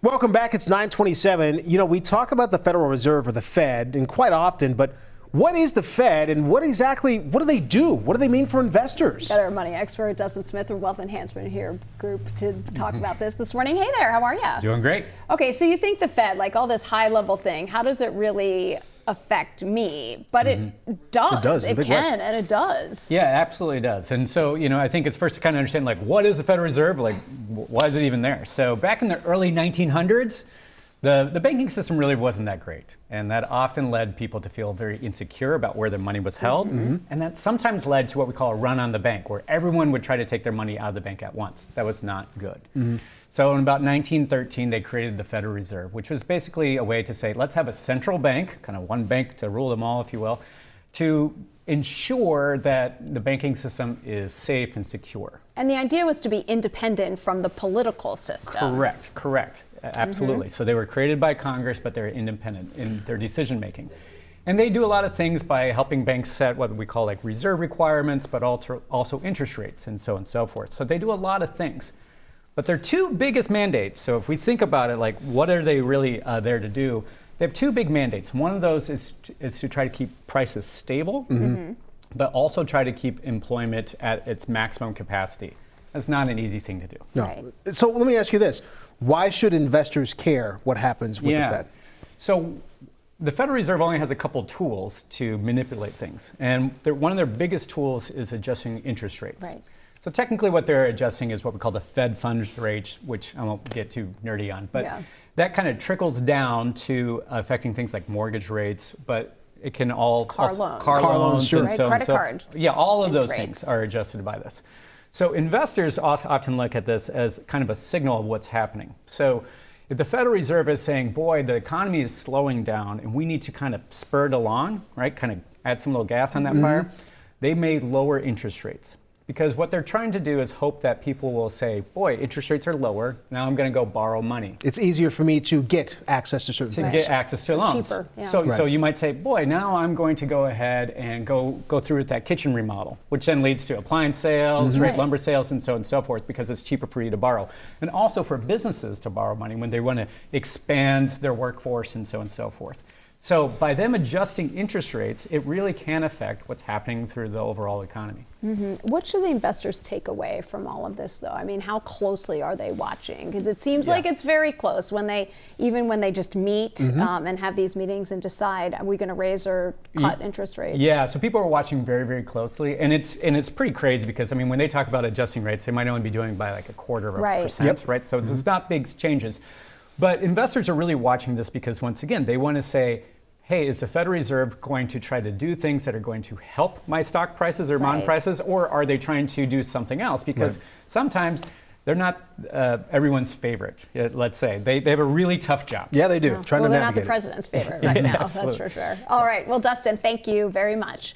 Welcome back. It's 9:27. You know, we talk about the Federal Reserve or the Fed, and quite often, but what is the Fed and what do they do? What do they mean for investors? Got our money expert, Dustin Smith from Wealth Enhancement Group to talk about this morning. Hey there, how are you? Doing great. Okay, so you think the Fed, like all this high level thing, how does it really affect me? But it does. It can, and it does. Yeah, it absolutely does. And so, you know, I think it's first to kind of understand, like, what is the Federal Reserve? Like, why is it even there? So back in the early 1900s, the banking system really wasn't that great. And that often led people to feel very insecure about where their money was held. And that sometimes led to what we call a run on the bank, where everyone would try to take their money out of the bank at once. That was not good. So in about 1913, they created the Federal Reserve, which was basically a way to say, let's have a central bank, kind of one bank to rule them all, if you will, to ensure that the banking system is safe and secure. And the idea was to be independent from the political system. Correct. Absolutely. So they were created by Congress, but they're independent in their decision making. And they do a lot of things by helping banks set what we call like reserve requirements, but also interest rates and so on and so forth. So they do a lot of things. But their two biggest mandates, so if we think about it, like what are they really there to do? They have two big mandates. One of those is to try to keep prices stable, but also try to keep employment at its maximum capacity. That's not an easy thing to do. No. Right. So let me ask you this. Why should investors care what happens with the Fed? So the Federal Reserve only has a couple tools to manipulate things. And one of their biggest tools is adjusting interest rates. Right. So technically what they're adjusting is what we call the Fed funds rate, which I won't get too nerdy on. But that kind of trickles down to affecting things like mortgage rates, but it can all car loans, sure. and so credit so card. Yeah, all of those rates. things are adjusted by this. So investors often look at this as kind of a signal of what's happening. So if the Federal Reserve is saying, boy, the economy is slowing down and we need to kind of spur it along, right? Kind of add some little gas on that fire, they may lower interest rates. Because what they're trying to do is hope that people will say, boy, interest rates are lower, now I'm going to go borrow money. It's easier for me to get access to certain things. To get access to loans. Cheaper, yeah. So you might say, boy, now I'm going to go ahead and go through with that kitchen remodel, which then leads to appliance sales, right, lumber sales, and so on and so forth, because it's cheaper for you to borrow. And also for businesses to borrow money when they want to expand their workforce and so on and so forth. So by them adjusting interest rates, it really can affect what's happening through the overall economy. What should the investors take away from all of this, though? I mean, how closely are they watching? Because it seems like it's very close when they just meet and have these meetings and decide, are we going to raise or cut interest rates? Yeah, so people are watching very, very closely, and it's pretty crazy because I mean, when they talk about adjusting rates, they might only be doing by like 1/4%, right? So this is not big changes. But investors are really watching this because, once again, they want to say, hey, is the Federal Reserve going to try to do things that are going to help my stock prices or bond prices, or are they trying to do something else? Because sometimes they're not everyone's favorite, let's say. They have a really tough job. Yeah, they do. Trying to they're navigate not the president's favorite right now, that's for sure. All right, well, Dustin, thank you very much.